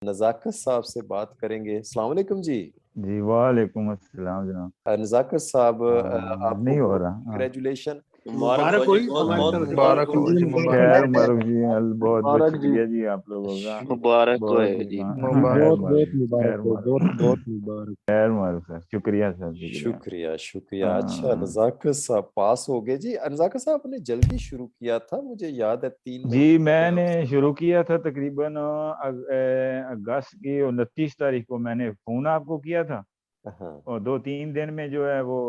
नज़ाकत साहब से बात करेंगे। अस्सलाम वालेकुम जी। जी वालेकुम अस्सलाम जनाब। नज़ाकत साहब, आपको नहीं हो बहुत रहा। हाँ। कंग्रेचुलेशन। मुबारक हो जी, हमारी तरफ से मुबारक आपको हो जी, खैर मुबारक मरूफ जी, बहुत बहुत मुबारक जी। शुक्रिया जी आप लोगों का। मुबारक हो बहुत जी, खैर मुबारक। बहुत मरूफ बहुत जी, मुबारक खैर हो, मरूफ, बहुत बहुत मुबारक। खैर मरूफ सर, शुक्रिया सर, शुक्रिया। शुक्रिया शुक्रिया। अच्छा, हाँ। नज़ाकत साहब पास हो गए जी। नज़ाकत साहब आपने जल्दी शुरू किया था, मुझे याद है 3 महीने जी पहले मैंने आपसे। शुरू किया था तकरीबन अगस्त की 29 तारीख को मैंने फ़ोन आपको किया था, हाँ। और 2-3 दिन में जो है वो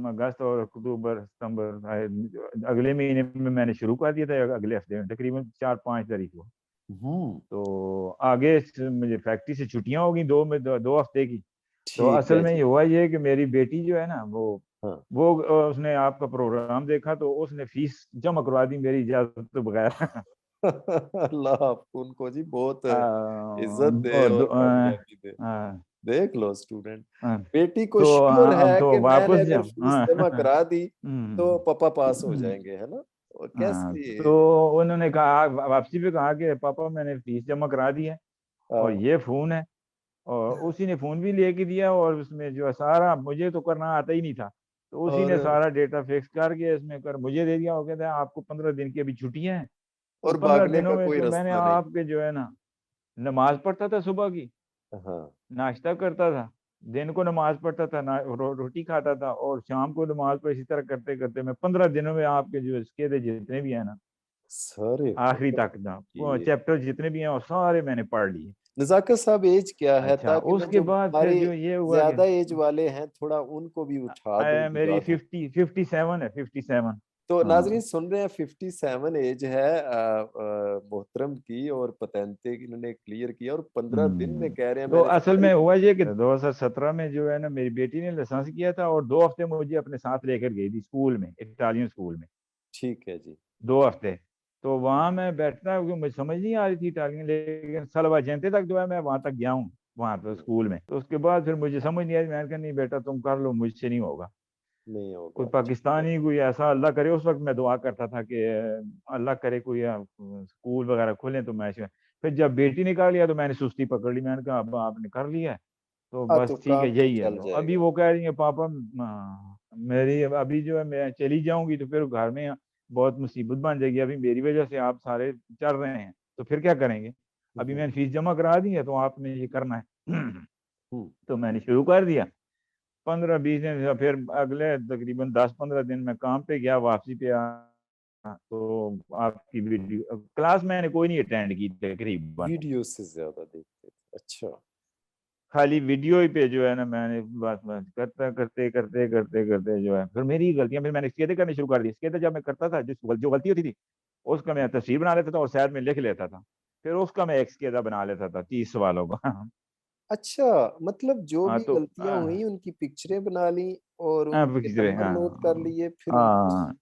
अगस्त और अक्टूबर सितंबर अगले महीने में मैंने शुरू कर दिया था, अगले हफ्ते में तकरीबन 4-5 तारीख को। हम्म। तो आगे मुझे फैक्ट्री से छुट्टियां होगी 2 हफ्ते की। तो ठीक असल है में जी। ये हुआ ये कि मेरी बेटी जो है ना हाँ। वो उसने आपका प्रोग्राम देखा, तो उसने फीस जमा करवा दी मेरी इजाजत के बगैर। अल्लाह आपको उनको जी बहुत इज्जत दे और और कामयाबी दे। आ, देख लो स्टूडेंट, आ, बेटी को तो श्योर है तो कि मैंने वापस अगर जब फीस जमा करा दी तो हम्म, पापा पास हो हम्म, जाएंगे, है ना। और हाँ, कैसे। तो उन्होंने कहा वापसी पे कहा कि पापा मैंने फीस जमा करा दी है और हाँ। ये फोन है, और उसी ने फोन भी लेके दिया, और उसमें जो है सारा, मुझे तो करना आता ही नहीं था, तो उसी ने और सारा डेटा फिक्स करके इसमें कर मुझे दे दिया। वो कहता है आपको 15 दिन की अभी छुट्टियां हैं। तो और 15 भागने दिनों का में कोई तो मैंने रास्ता नहीं। आपके जो है ना नमाज पढ़ता था सुबह की, हाँ। नाश्ता करता था, दिन को नमाज पढ़ता था, रोटी खाता था, और शाम को नमाज को इसी तरह करते करते मैं 15 दिनों में आपके जो इसके थे जितने भी है ना सारे आखिरी कमाल तक ना वो किए। चैप्टर जितने भी हैं वो सारे मैंने पढ़ लिए। नजाकत साहब एज क्या है, अच्छा, ताकि मैं उसके जो बाद फिर हमारे जो ये हुआ कि ज्यादा एज वाले हैं थोड़ा उनको भी उठा दूं, मेरी जगा दूं। 57 है, 57। तो नाजरीन हाँ। सुन रहे हैं, 57 एज है मोहतरम की, और पतेंते इन्होंने क्लियर किया, और 15 दिन में कह रहे हैं तो मैंने असल सारी। में हुआ ये कि 2017 में जो है ना मेरी बेटी ने लाइसेंस किया था, और 2 हफ्ते मुझे अपने साथ लेकर गई थी स्कूल में, इटालियन स्कूल में। ठीक है जी। 2 हफ्ते तो वहां मैं बैठता, क्योंकि मुझे समझ नहीं आ रही थी इटालियन, लेकिन सलवा जयंती तक जो है मैं वहां तक गया हूँ, वहां पर स्कूल में। तो उसके बाद फिर मुझे समझ नहीं आई, मैंने कहा नहीं बेटा तुम कर लो, मुझसे नहीं होगा। नहीं कोई होगा, ठीक है। पाकिस्तानी कोई ऐसा, अल्लाह करे, उस वक्त मैं दुआ करता था कि अल्लाह करे कोई स्कूल वगैरह खोलें तो मैं इसमें। फिर जब बेटी ने कर लिया तो मैंने सुस्ती पकड़ ली, मैंने कहा अब आपने कर लिया है तो हाँ, बस तो ठीक है, काम तो यही है। चल तो अभी जाएगा। वो कह रही है पापा मेरी अभी जो है मैं चली जाऊंगी तो फिर घर में बहुत मुसीबत बन जाएगी, अभी मेरी वजह से आप सारे चल रहे हैं, तो फिर क्या करेंगे। अभी हम्म। मैंने फीस जमा करा दी है तो आपने ये करना है। हम्म। तो मैंने शुरू कर दिया। 15-20 दिन से फिर अगले तकरीबन 10-15 दिन में काम पे गया, वापसी पे तो आपकी वीडियो क्लास मैंने कोई नहीं अटेंड की तकरीबन, वीडियो से ज्यादा देखते थे, अच्छा। खाली वीडियो ही पे जो है ना मैंने बस बस करता करते करते करते करते जो है फिर मेरी गलतियां, फिर मैंने स्केटें करनी शुरू कर दी। स्केटें जब मैं करता था, जो गलती होती थी उसका मैं तस्वीर बना लेता था और साइड में लिख लेता था, फिर उसका मैं एक स्केचा बना लेता था 30 सवालों का। अच्छा, मतलब जो हाँ भी तो गलतियां हुई उनकी पिक्चरें बना ली और उनके पिछले नंबर हाँ नोट कर लिए, फिर उनको। हाँ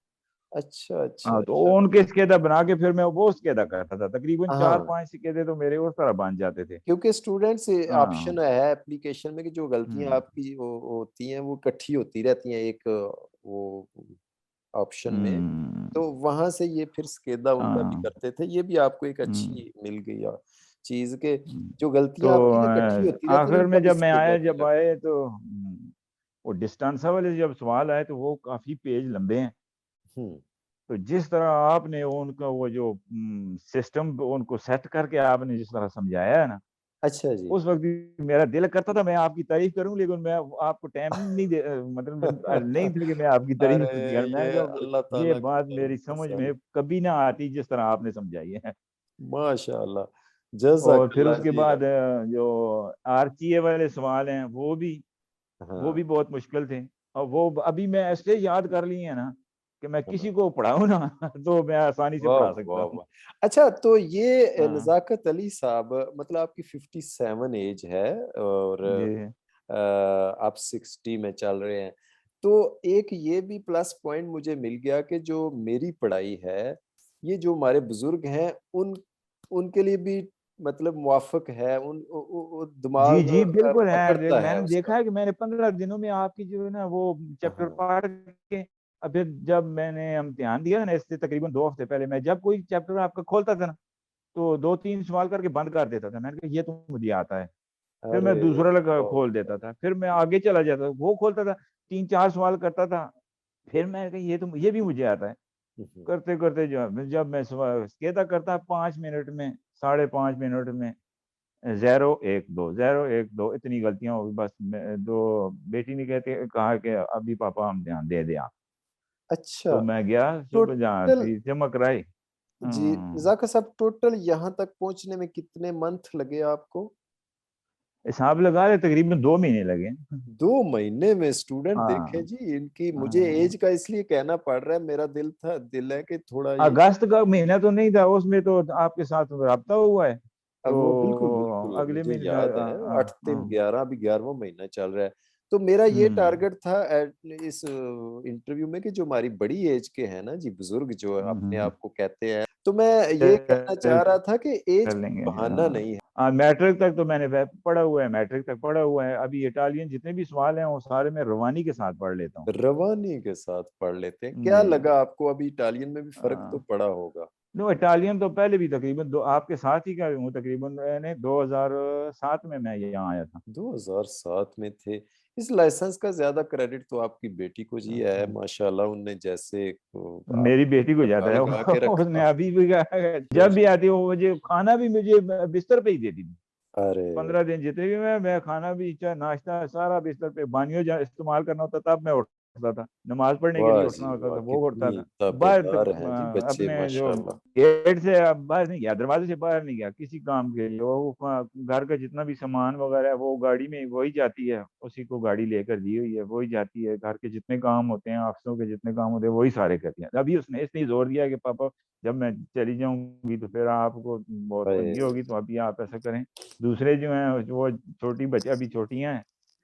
अच्छा अच्छा हाँ, तो अच्छा। उनके स्केदा बना के फिर मैं वो स्केदा करता था, तकरीबन चार हाँ, पांच स्केदे तो मेरे उस तरह बन जाते थे। क्योंकि स्टूडेंट्स हाँ। ऑप्शन है एप्लीकेशन में कि जो गलतियां हम्म आपकी होती हैं वो इकट्ठी होती रहती हैं एक वो ऑप्शन में। हम्म, तो वहां से ये फिर स्केदा उनका भी हाँ। करते थे। ये भी आपको एक हम्म, अच्छी मिल गई चीज के, हम्म। जो तो गलतियां आपकी ना इकट्ठी होती रहती हैं आखिर उनका में भी जब मैं स्केदा आया, भी जब लगता आए तो वो डिस्टेंस वाले जब सवाल आए तो वो काफी पेज लंबे हैं। है। हम्म। तो जिस तरह आपने उनका वो जो सिस्टम उनको सेट करके आपने जिस तरह समझाया है ना, अच्छा जी। उस वक्त भी मेरा दिल करता था मैं आपकी तारीफ करूं, लेकिन मैं आपको टाइम नहीं दे मतलब नहीं था कि मैं आपकी तारीफ अरे, कर, मैं ये कहा अल्लाह ये ताला की बात तरफ मेरी से समझ सब। में कभी ना आती जिस तरह आपने समझाई है। माशाल्लाह। और फिर जज़ाकल्लाह उसके जी। बाद जो आरटीए वाले सवाल हैं वो हाँ। भी बहुत मुश्किल थे, और वो अभी मैं ऐसे याद कर लिए हैं ना कि मैं हाँ। किसी को पढ़ाऊँ ना तो मैं आसानी से वाह पढ़ा सकता वाह हूँ। वाह। अच्छा, तो ये हाँ नज़ाकत अली साहब, मतलब आपकी 57 एज है, और जी। आप 60 में चल रहे हैं। तो एक ये भी प्लस पॉइंट मुझे मिल गया कि जो मेरी पढ़ाई है, ये जो हमारे बुजुर्ग हैं उन उनके लिए भी मतलब मुआफिक है, जी दिमाग जी बिल्कुल है, पकड़ता है मैंने उसका। देखा है कि मैंने 15 दिनों में आपकी जो है ना वो चैप्टर हाँ। पढ़ के, अब फिर जब मैंने इम्तिहान दिया ना इससे तकरीबन 2 हफ्ते पहले, मैं जब कोई चैप्टर आपका खोलता था ना तो 2-3 सवाल करके बंद कर देता था। मैंने कहा ये तो मुझे आता है। फिर मैं अरे दूसरा लगा बहुत खोल देता था, फिर मैं आगे चला जाता, वो खोलता था, 3-4 सवाल करता था, फिर मैं कहा ये भी मुझे आता है। बढ़िया। करते करते जब मैं कहता करता 5 मिनट में, 5.5 मिनट में 0-1-2 0-1-2 इतनी गलतियां हो गई बस। दो बेटी ने कहते कहा कि अभी पापा हम ध्यान दे दे आप। अच्छा, तो मैं गया सुबह जहाँ टोटल थी चमक राय। जी ज़ाकिर साहब, टोटल यहाँ तक पहुँचने में कितने मंथ लगे आपको? हिसाब लगा ले तकरीबन 2 महीने लगे। 2 महीने में स्टूडेंट देखें हाँ जी, इनकी मुझे हाँ। एज का इसलिए कहना पड़ रहा है, मेरा दिल है कि थोड़ा ये अगस्त का महीना तो नहीं था, उसमें तो आपके साथ रब्ता हुआ है, अब वो बिल्कुल, तो बिल्कुल अगले मुझे महीने में याद है 8-3-11 अभी 11वां महीना चल रहा है। तो मेरा ये हम्म टारगेट था इस इंटरव्यू में कि जो हमारी बड़ी एज के हैं ना जी, बुजुर्ग जो अपने हम्म, आप को कहते हैं, तो मैं ये कहना चाह कर रहा था कि एज लेंगे। बहाना नहीं है। मैट्रिक तक तो मैंने पढ़ा हुआ है, मैट्रिक तक पढ़ा हुआ है। अभी इटालियन जितने भी सवाल हैं वो सारे मैं रवानी के साथ पढ़ लेता हूँ। रवानी के साथ पढ़ लेते हैं। क्या जी। लगा आपको? अभी इटालियन में भी फ़र्क तो पड़ा होगा। नो, इटालियन तो पहले भी तकरीबन दो आपके साथ ही का हूँ, तकरीबन मैंने 2007 में मैं यहाँ आया था। 2007 में थे। इस लाइसेंस का ज़्यादा क्रेडिट तो आपकी बेटी को जी है, माशाल्लाह उनने जैसे मेरी आपको बेटी को लगा जाता है लगा के उसने रखा। अभी भी जब भी आती है वो मुझे खाना भी मुझे बिस्तर पे ही देती थी। अरे! 15 दिन जितने भी मैं खाना भी चाहे नाश्ता सारा बिस्तर पे, बानियों इस्तेमाल करना होता तब मैं उठता था, नमाज पढ़ने के लिए वाह उठना जी होता वाह! था वो उठता कितनी था। बाहर तक ताबेदार हैं जी बच्चे अपने जो माशाल्लाह। गेट से अब बाहर नहीं गया, दरवाजे से बाहर नहीं गया किसी काम के लिए। वो घर का जितना भी सामान वगैरह है वो गाड़ी में वही जाती है, उसी को गाड़ी लेकर दी हुई है, वही जाती है। घर के जितने काम होते हैं, ऑफिसों के जितने काम होते हैं वही सारे करती है। अभी उसने इसलिए जोर दिया कि पापा जब मैं चली जाऊंगी तो फिर आपको बहुत अरे! तंगी होगी, तो अभी आप ऐसा करें। दूसरे जो हैं वो छोटी बच्चे अभी छोटी हैं,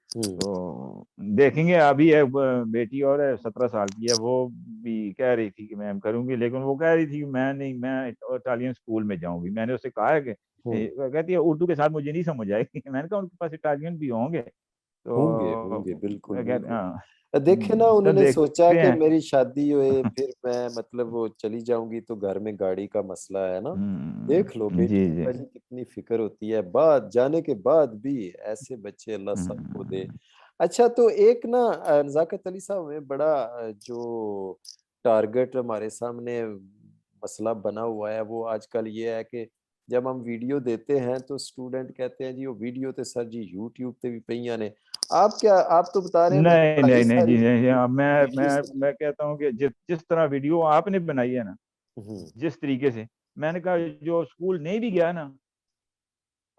हुँ, तो देखेंगे। अभी एक बेटी और है 17 साल की है, वो भी कह रही थी कि मैं करूंगी, लेकिन वो कह रही थी कि मैं नहीं, मैं इटालियन स्कूल में जाऊंगी। मैंने उससे कहा है कि हुँ। कहती है उर्दू के साथ मुझे नहीं समझ आएगी मैंने कहा उनके पास इटालियन भी होंगे, होंगे, होंगे, तो बिल्कुल, मैं बिल्कुल। हाँ। देखिए ना, तो उन्होंने सोचा देखते कि हैं। मेरी शादी हुए फिर मैं मतलब वो चली जाऊँगी तो घर में गाड़ी का मसला है ना। देख लो जी बेटियों जी। का जी कितनी फ़िक्र होती है, बाद जाने के बाद भी ऐसे बच्चे अल्लाह सबको दे। हम्म, अच्छा, तो एक ना नज़ाकत अली साहब में बड़ा जो टारगेट हमारे सामने मसला बना हुआ है वो आजकल ये है कि जब हम वीडियो देते हैं तो स्टूडेंट कहते हैं जी वो वीडियो तो सर जी यूट्यूब पे भी पईयां ने। आप तो बता रहे हैं मेरी नहीं पढ़ाई नहीं नहीं सारी जी नहीं, हाँ, वीडियो से ही। मैं कहता हूँ कि जिस तरह वीडियो आपने बनाई है ना, हुँ, जिस तरीके से, मैंने कहा जो स्कूल नहीं भी गया ना,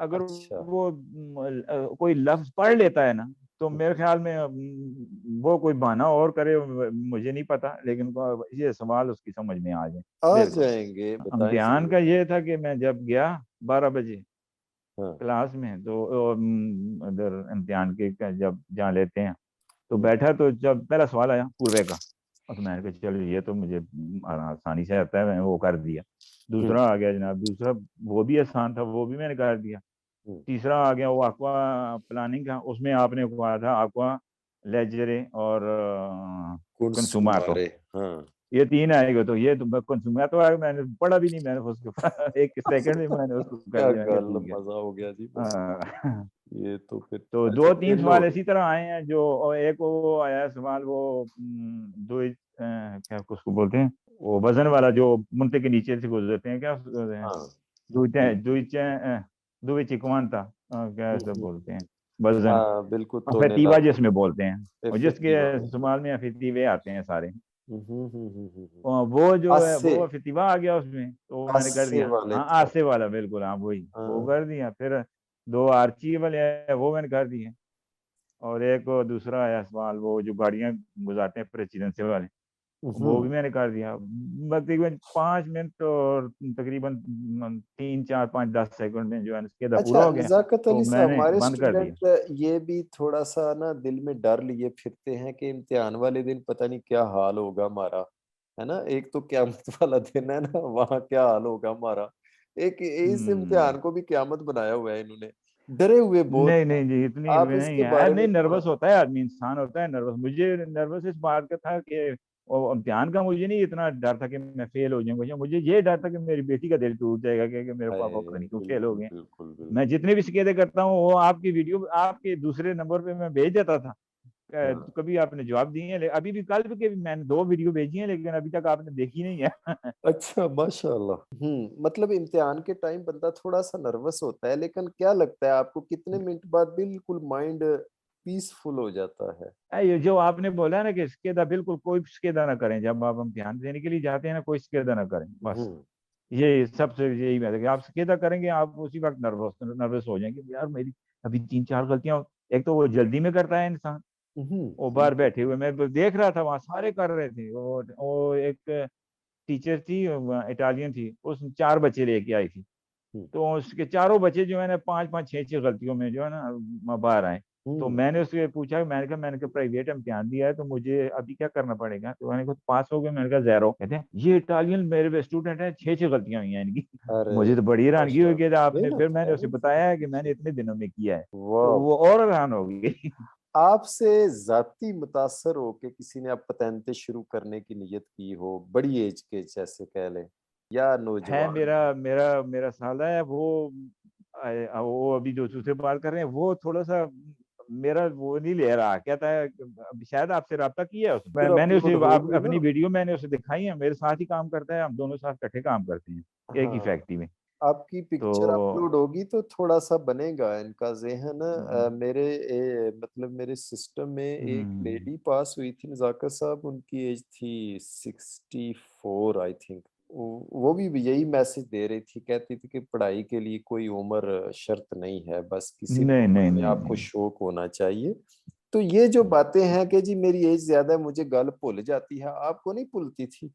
अगर अच्छा। वो कोई लफ्ज पढ़ लेता है ना, तो मेरे ख्याल में वो कोई बहाना और करे मुझे नहीं पता, लेकिन ये सवाल उसकी समझ में आ जाए आ बिल्कुल। जाएँगे, बताएँ इम्तिहान ज़रूर। का ये था कि मैं जब गया 12 बजे हाँ। क्लास में, तो उधर इम्तिहान के जब जहाँ लेते हैं, तो हुँ, बैठा, तो जब पहला सवाल आया पूर्वे का, और तो मैंने कहा चलो ये तो मुझे आसानी से आता है, मैंने वो कर दिया। हुँ, दूसरा आ गया जनाब, दूसरा वो भी आसान था, वो भी मैंने कर दिया। हुँ। तीसरा आ गया वो एक्वा प्लानिंग का, उसमें आपने कहा था एक्वा, लेजरे और कंसुमातो। कुर्सुमारे, हाँ। ये तीन आएगा, तो ये तो कंसुमातो आएगा, मैंने पढ़ा भी नहीं, मैंने उसको एक सेकंड में मैंने उसको कर क्या दिया, मैं कहा गल ठीक है। मज़ा हो गया जी बस। हाँ। ये तो फिर तो अच्छा 2-3 खेलो सवाल इसी तरह आए हैं जो, और एक वो आया सवाल वो क्या उसको बोलते हैं, वो वजन वाला जो मुंते के नीचे से गुजरते हैं, क्या उसको बोलते हैं, हाँ, दुईचे बिल्कुल। दुईचे दुई चिकवांता, क्या हुँ, ऐसा हुँ। बोलते हैं, वजन, हाँ, बिल्कुल तोने अफेतीवा लाते जिसमें बोलते हैं, और इफेक्टिवा जिसके बिल्कुल। सवाल में अफेतीवे आते हैं सारे। हुँ, हुँ, हुँ, हुँ, हुँ, हुँ। और वो जो है अस्से वो अफेतीवा आ गया उसमें, तो वो मैंने कर अस्से दिया। वाले हाँ, था। आसे वाला बिल्कुल, हाँ वही, वो हाँ। कर दिया। फिर दो आर्ची वाले हैं, वो मैंने कर दिए। और एक वो दूसरा आया सवाल, वो जो गाड़ियां गुजारते हैं प्रेसिडेंसी वाले, वो भी हुँ। मैंने कर दिया। तकरीबन 5 मिनट और तकरीबन 3, 4, 5, 10 सेकंड में जो है इसके पूरा अच्छा, हो गया, नज़ाकत तो अली साहब, मैंने हमारे बंद कर दिया। स्टूडेंट ये भी थोड़ा-सा ना दिल में डर लिए फिरते हैं कि इम्तिहान वाले दिन पता नहीं क्या हाल होगा हमारा, है ना? एक तो क़यामत वाला दिन है ना, वहाँ क्या हाल होगा हमारा। एक इस हम्म। इम्तिहान को भी क़यामत बनाया हुआ है इन्होंने। डरे हुए बहुत नहीं हैं। नहीं जी, इतनी आप भी नहीं इसके है, बारे नहीं में थोड़ा नर्वस होता है आदमी, इंसान होता है नर्वस। मुझे नर्वस इस बात का था कि और इम्तिहान का मुझे नहीं इतना डर था कि मैं फेल हो जाऊंगा, मुझे ये डर था कि मेरी बेटी का दिल टूट जाएगा कि मेरे हाय, पापा पता नहीं क्यों फेल हो बिल्कुल गए। बिल्कुल मैं बिल्कुल। जितने भी शिकायतें करता हूँ वो आपकी वीडियो आपके दूसरे नंबर पे मैं भेज देता था। हाँ। तो कभी आपने जवाब दिए हैं, अभी भी कल के भी मैंने 2 वीडियो भेजी हैं, लेकिन अभी तक आपने देखी नहीं है। अच्छा, माशाल्लाह। मतलब इम्तिहान के टाइम बंदा थोड़ा सा नर्वस होता है, लेकिन क्या लगता है आपको कितने मिनट बाद बिल्कुल माइंड पीसफुल हो जाता है? ये जो आपने बोला ना कि शिकदा, बिल्कुल कोई शिकदा ना करें, जब आप इम्तिहान देने के लिए जाते हैं ना कोई शिकदा ना करें बस। हम्म। ये सबसे यही बात है कि आप शिकदा करेंगे आप उसी वक्त नर्वस नर्वस हो जाएंगे, यार मेरी अभी 3-4 गलतियां। एक तो वो जल्दी में करता है इंसान, वो बाहर बैठे हुए मैं देख रहा था वहां सारे कर रहे थे। वो एक टीचर थी, इटालियन थी, उस 4 बच्चे लेके आई थी, हम्म तो उसके चारों बच्चे जो है ना 5-5 6-6 गलतियों में जो है ना बाहर आए। तो हम्म मैंने उससे पूछा, मैंने कहा प्राइवेट इम्तिहान दिया है तो मुझे अभी क्या करना पड़ेगा, तो मैंने कहा पास हो गए, मैंने कहा ज़ीरो। कहते हैं ये इटालियन मेरे स्टूडेंट है, 6-6 गलतियां हुई हैं इनकी। अरे मुझे तो बड़ी हैरानगी हुई कि माशाल्लाह, आपने, फिर मेहनत मैंने है उसे ना। बताया है कि मैंने इतने दिनों में किया है, तो वाह। वो और हैरान हो गई। आपसे जाती मुतासर हो के किसी ने आप पतंते शुरू करने की नियत की हो, बड़ी एज के जैसे कह लें, या है नौजवान? मेरा मेरा मेरा साला है वो अभी जो दूसरे बात कर रहे हैं वो थोड़ा सा मेरा वो नहीं ले रहा, कहता है अभी शायद आपसे रब्ता किया है उसने। फिर मैंने उसे अपलोड होगी ना। अपनी वीडियो मैंने उसे दिखाई है, मेरे साथ ही काम करता है, हम दोनों साथ इकट्ठे काम करते हैं एक ही हाँ, फैक्ट्री में। आपकी पिक्चर तो अपलोड होगी तो थोड़ा सा बनेगा इनका ज़हन। हम्म, मतलब मेरे सिस्टम में एक हम्म, लेडी पास हुई थी, नज़ाकत साहब, उनकी एज थी 64 आई थिंक। वो भी यही मैसेज दे रही थी, कहती थी कि पढ़ाई के लिए कोई उम्र शर्त नहीं है, बस किसी भी नहीं उम्र नहीं में नहीं आपको नहीं शौक होना चाहिए। तो ये जो बातें हैं कि जी मेरी एज ज्यादा है, मुझे गल भूल जाती है, आपको नहीं भूलती थी?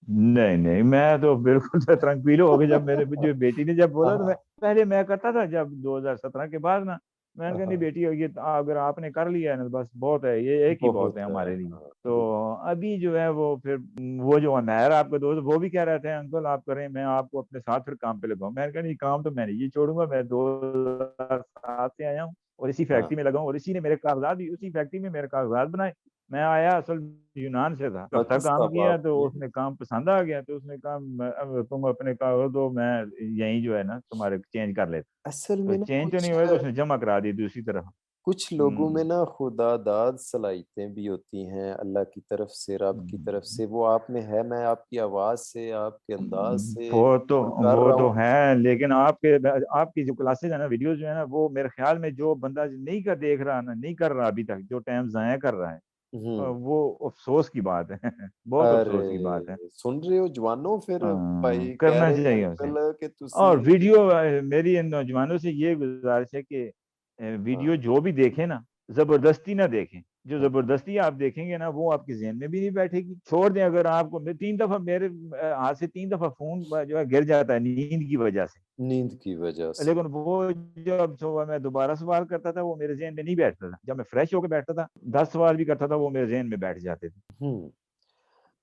नहीं नहीं, मैं तो बिल्कुल तो ट्रंक्विलो हो गया जब मेरे जो बेटी ने जब बोला, तो मैं हाँ पहले मैं करता था जब 2017 के बाद ना, मैंने कहा नहीं हाँ, बेटी ये अगर आपने कर लिया है ना बस बहुत है, ये एक ही बहुत बहुत है है। हमारे लिए। हाँ, तो अभी जो है वो फिर वो जो अमेर आपका दोस्त वो भी कह रहे थे अंकल आप करें, मैं आपको अपने साथ फिर काम पे लगाऊं। मैंने कहा नहीं काम तो मैं नहीं छोड़ूंगा, मैं 2007 से आया हूँ और इसी हाँ, फैक्ट्री में लगा हूँ, और इसी ने मेरे कागजात भी उसी फैक्ट्री में मेरे कागजात बनाए। मैं आया असल यूनान से था, हफ्ता बाकी काम सब किया तो आपकी है। उसने काम पसंद आ गया, तो उसने कहा अब तुम अपने कागज दो, मैं यहीं जो है ना तुम्हारे चेंज कर लेता। असल तो में ना चेंज तो कुछ नहीं हुआ, तो उसने जमा करा दी दूसरी तरफ। कुछ लोगों में हम्म, ना खुदादाद सलाहियतें भी होती हैं अल्लाह की तरफ से, रब की तरफ हम्म, से। वो आप में है, मैं आपकी आवाज से, आपके अंदाज से वो तो जो कर वो रहा तो हूँ। है, लेकिन आपकी जो क्लासेज है ना, वीडियोज जो है ना, वो मेरे ख्याल में जो बंदा नहीं कर देख रहा ना, नहीं कर रहा अभी तक, जो टाइम जाया कर रहा है, हम्म। वो अफसोस की बात है। बहुत अफसोस की बात है। अरे सुन रहे हो जवानों, फिर भाई कह करना रहे हैं चाहिए उसे। अंकल कि और तुसी। वीडियो मेरी इन नौजवानों से ये गुजारिश है कि हाँ वीडियो जो भी देखें ना, जबरदस्ती ना देखें। जो हाँ, जबरदस्ती आप देखेंगे ना वो आपके जहन में भी नहीं बैठेगी। छोड़ दें, अगर आपको 3 दफा मेरे हाथ से 3 दफा फोन जो है गिर जाता है नींद की वजह से, नींद की वजह से। लेकिन वो जब सुबह मैं दोबारा सवाल करता था वो मेरे जहन में नहीं बैठता था। जब मैं फ्रेश होकर बैठता था 10 सवाल भी करता था वो मेरे जहन में बैठ जाते थे। हम्म।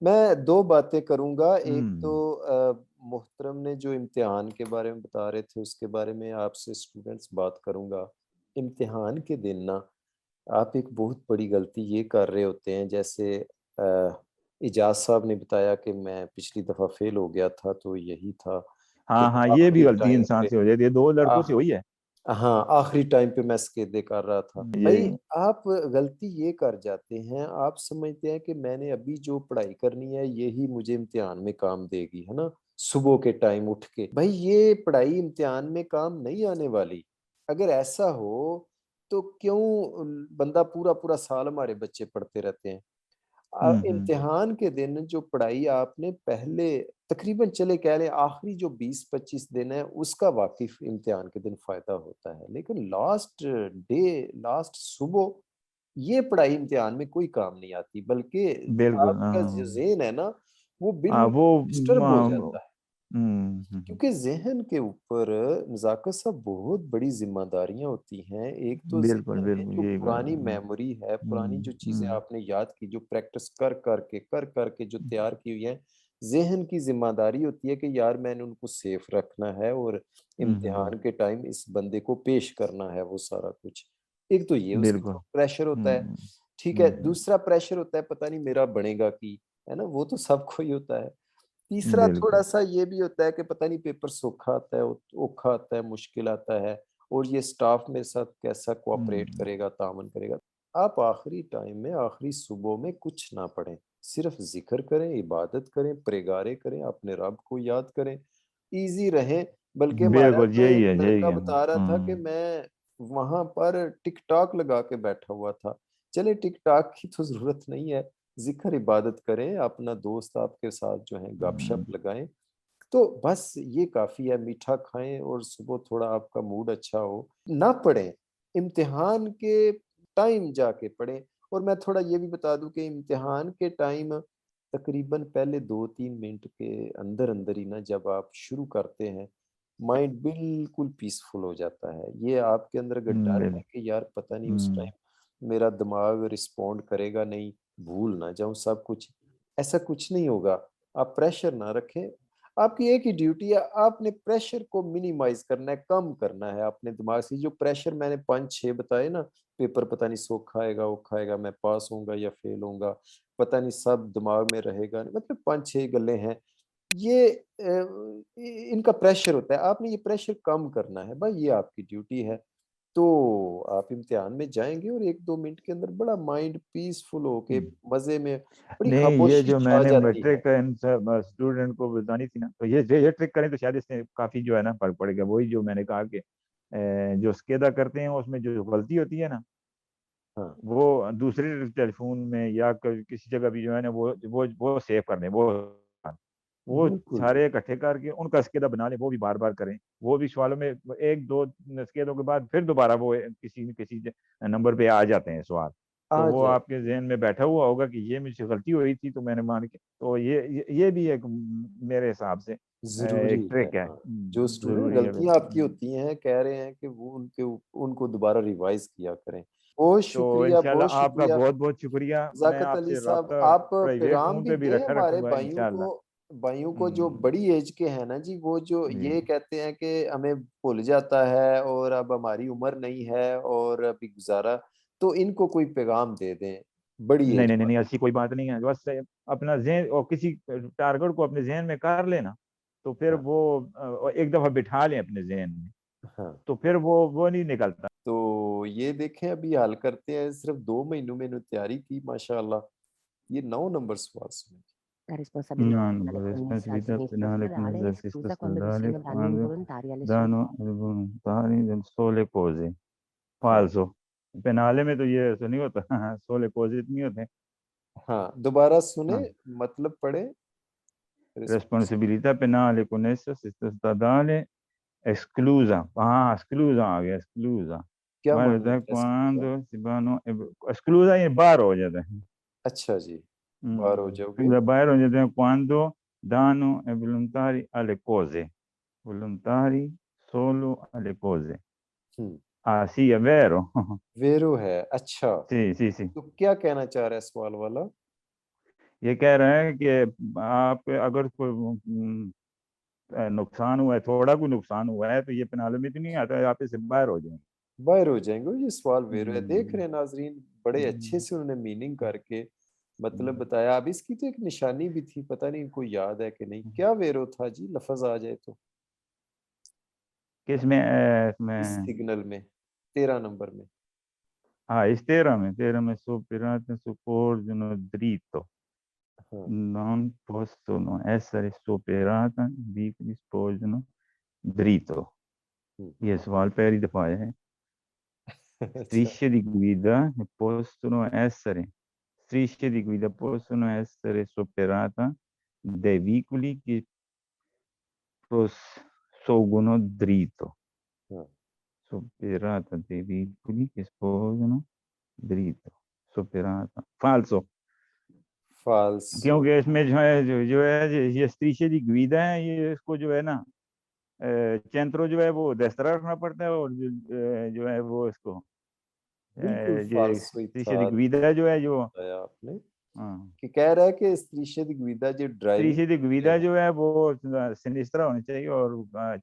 मैं दो बातें करूंगा। एक तो हम्म, मोहतरम ने जो इम्तिहान के बारे में बता रहे थे उसके बारे में आपसे स्टूडेंट्स बात करूंगा। इम्तिहान के दिन ना आप एक बहुत बड़ी गलती ये कर रहे होते हैं, जैसे इजाज साहब ने बताया कि मैं पिछली दफ़ा फेल हो गया था, तो यही था कि हाँ हाँ, ये भी आखिरी गलती टाइम इंसान पे। से हो जाती है, 2 लड़कों से आह, हुई है। हाँ, आखिरी टाइम पे मैं स्केदे कर रहा था ये भाई। आप गलती ये कर जाते हैं, आप समझते हैं कि मैंने अभी जो पढ़ाई करनी है यही मुझे इम्तिहान में काम देगी, है ना। सुबह के टाइम उठ के भाई, ये पढ़ाई इम्तिहान में काम नहीं आने वाली। अगर ऐसा हो तो क्यों बंदा पूरा पूरा साल हमारे बच्चे पढ़ते रहते हैं। हम्म, इम्तिहान के दिन जो पढ़ाई आपने पहले तकरीबन चले कह लें आखिरी जो 20-25 दिन है उसका वाकिफ इम्तिहान के दिन फायदा होता है, लेकिन लास्ट डे, लास्ट सुबह ये पढ़ाई इम्तिहान में कोई काम नहीं आती, बल्कि बिल्कुल आपका जो हाँ। ज़हन है ना वो वो बिल्कुल डिस्टर्ब हो हम्म, जाता है। हम्म, क्योंकि ज़हन के ऊपर नज़ाकत साहब बहुत बड़ी ज़िम्मेदारियाँ होती हैं। एक तो बिल्कुल ज़हन में बिल्कुल जो यही बात पुरानी है। मेमोरी है, पुरानी जो चीज़ें हम्म, आपने याद की, जो प्रैक्टिस कर के जो तैयार की हुई है, ज़हन की ज़िम्मेदारी होती है कि यार मैंने उनको सेफ रखना है और हम्म, इम्तिहान के टाइम इस बंदे को पेश करना है वो सारा कुछ। एक तो ये उसकी बिल्कुल। तरफ प्रेशर होता है। हम्म, ठीक है, हम्म, दूसरा प्रेशर होता है पता नहीं मेरा बनेगा कि है ना, वो तो सबको ही होता है। तीसरा बिल्कुल। थोड़ा-सा ये भी होता है कि पता नहीं पेपर सौखा आता है, औखा आता है, मुश्किल आता है और ये स्टाफ मेरे साथ कैसा कोऑपरेट हुँ, करेगा, ताअमुन करेगा। आप आखिरी टाइम में, आखिरी सुबह में कुछ ना पढ़ें, सिर्फ़ ज़िक्र करें, इबादत करें, प्रेगारे करें, अपने रब को याद करें, ईज़ी रहें। बल्कि हमारा बिल्कुल तो यही एक है, यही लड़का है। बता रहा था कि मैं वहाँ पर टिक-टॉक लगा के बैठा हुआ था। चलिए टिक-टॉक की तो ज़रूरत नहीं है, ज़िक्र इबादत करें, अपना दोस्त आपके साथ जो है गपशप हुँ, लगाएँ, तो बस ये काफ़ी है, मीठा खाएँ और सुबह थोड़ा आपका मूड अच्छा हो। ना पढ़ें, इम्तिहान के टाइम जाके पढ़ें और मैं थोड़ा ये भी बता दूँ कि इम्तिहान के टाइम तकरीबन पहले 2-3 मिनट के अंदर-अंदर ही ना जब आप शुरू करते हैं, माइंड बिल्कुल पीसफुल हो जाता है। ये आपके अंदर अगर डर बिल है कि यार पता नहीं उस हुँ, टाइम मेरा दिमाग रिस्पॉन्ड करेगा नहीं, भूल ना जाऊँ सब कुछ, ऐसा कुछ नहीं होगा। आप प्रेशर ना रखें, आपकी एक ही ड्यूटी है, आपने प्रेशर को मिनिमाइज़ करना है, कम करना है अपने दिमाग से। जो प्रेशर मैंने 5-6 बताए ना, पेपर पता नहीं सोखा आएगा, औखा आएगा, मैं पास होऊँगा या फेल होऊँगा, पता नहीं सब दिमाग में रहेगा, मतलब 5-6 गल्ले हैं। ये इनका प्रेशर होता है, आपने ये प्रेशर कम करना है, भाई ये आपकी ड्यूटी है। तो आप इम्तिहान में जाएँगे और 1-2 मिनट के अंदर बड़ा माइंड पीसफुल होके हुँ। मज़े में बड़ी नहीं, ये खामोशी जो छा मैंने जाती है। मैट्रिक का इन सब स्टूडेंट को बतानी थी ना, तो ये ट्रिक करें तो शायद इससे काफ़ी जो है ना फ़र्क पड़ेगा। वही जो मैंने कहा कि जो स्केदा करते हैं उसमें जो गलती होती है ना, हाँ, वो दूसरे टेलीफ़ोन में या क किसी जगह भी जो है ना वो सेव कर लें, वो बिल्कुल। सारे इकट्ठे करके उनका स्केदा बना लें, वो भी बार-बार करें। वो भी सवालों में 1-2 स्केदों के बाद फिर दोबारा वो किसी न किसी नंबर पे आ जाते हैं सवाल। तो आ वो जाए आपके ज़हन में बैठा हुआ होगा कि ये मुझसे गलती हुई थी तो मैंने मान के तो ये भी एक मेरे हिसाब से ज़रूरी एक है, ट्रिक है। हाँ। जो स्टूडेंट ज़रूरी है गलतियाँ बिल्कुल। आपकी होती हैं, कह रहे हैं कि वो उनको दोबारा रिवाइज़ किया करें। बहुत तो शुक्रिया, बहुत इंशाल्लाह आपका शुक्रिया। बहुत-बहुत शुक्रिया। मैं ज़ाकत अली आपसे साहब, राब्ता आप प्राइवेट पैगाम फ़ोन भी पे भी दें रखा हमारे रखूँगा इंशाल्लाह। भाइयों को जो हुँ, बड़ी एज के हैं ना जी, वो जो जी। ये कहते हैं कि हमें भूल जाता है और अब हमारी उम्र नहीं है और अभी गुज़ारा, तो इनको कोई पैगाम दे दें, बड़ी नहीं, एज नहीं, नहीं, नहीं, वालों ऐसी को। कोई बात नहीं है। बस अपना ज़हन और किसी टारगेट को अपने ज़हन में कर लें ना, तो फिर हाँ, वो एक दफ़ा बिठा लें अपने ज़हन में, हाँ। तो फिर वो नहीं निकलता। तो ये देखें अभी हल करते हैं, सिर्फ़ 2 महीनों में इन्होंने तैयारी की माशाअल्लाह। ये 9 नंबर सवाल सुने। La responsabilità Mano, penale connessa al responsabilità sinistro penale stradale è dell'esercizio esclusa quando vi stradale siano danni quando involontari alle sue danno volontari del sole cose. हाँ, Falso. पेनाले में तो ये ऐसा नहीं होता सोले पॉजिट नहीं होते। हाँ, दोबारा सुने, हाँ, मतलब पढ़ें। Responsible responsabilità penale connessa al sistema stradale esclusa, esclusa आ गया esclusa, क्या बाहर मायने होता है होता है इसका? quando si vanno esclusa ये बाहर हो जाता है। अच्छा जी, बाहर हो जाओगे। esclusa बाहर हो जाता है quando danno è volontari alle cose, volontari solo alle cose। हुँ, sì è vero। वेरो है, अच्छा। sì, sì, sì। तो क्या कहना चाह रहा है सवाल वाला? ये कह रहे हैं कि आप अगर कोई नुकसान हुआ है, थोड़ा कोई नुकसान हुआ है, तो ये पेनाल्टी में तो नहीं आता है, आप इससे बाहर हो जाएँगे। बाहर हो जाएँगे, ये सवाल वेरो है। देख हुँ, रहे हैं नाज़रीन, बड़े अच्छे हुँ, से उन्होंने मीनिंग करके मतलब हुँ, बताया। अब इसकी तो एक निशानी भी थी, पता नहीं इनको याद है कि नहीं? हुँ। क्या वेरो था जी? लफ़्ज़ आ जाए तो? किसमें इस इसमें सिग्नल में, 13 नंबर में। हाँ, इस 13 में superate supportano dritto, हाँ, non possono essere superata di disposano dritto। हुँ। ये सवाल पहली दफ़ा आया है। अच्छा, Strisce di guida possono essere strisce di guida possono essere superata dai veicoli che proseggono dritto, हाँ, superata dai veicoli che sposano dritto, superata falso, फ़ाल्सो। क्योंकि इसमें जो है ये strisce di guida है, ये इसको जो है ना centro जो है वो destra रखना पड़ता है और जो है वो इसको बिल्कुल ये फ़ाल्सो ही strisce di था, guida जो है जो बताया आपने हाँ। कि कह रहा है कि strisce di guida जो ड्राइविंग Strisce di करते guida हैं, जो है वो सिनिस्tra होनी चाहिए और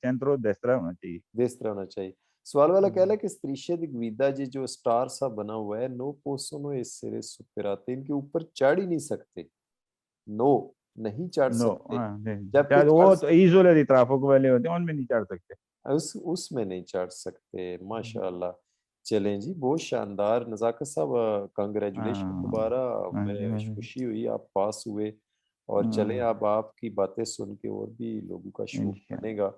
centro destra होना चाहिए। व्यस्त रहना चाहिए। सवाल वाला कह रहा हुँ, है कि strisce di guida जी जो स्टार सा बना हुआ है, नो possono essere superate, इनके ऊपर चढ़ ही नहीं सकते। नो नहीं चढ़ नो सकते, हाँ नहीं, जबकि शायद चढ़ वो तो ईज़ वाले ट्राफिक वाले होते हैं उनमें नहीं चढ़ सकते। उसमें नहीं चढ़ सकते। हम्म, माशाल्लाह। चलें जी, बहुत शानदार नज़ाकत साहब, कांग्रेचुलेशन हाँ दोबारा। हाँ जी मैं हाँ जी खुशी हुई आप पास हुए, और चलें हाँ, अब आपकी बातें सुन के और भी लोगों का शौक इंशाल्लाह। बनेगा।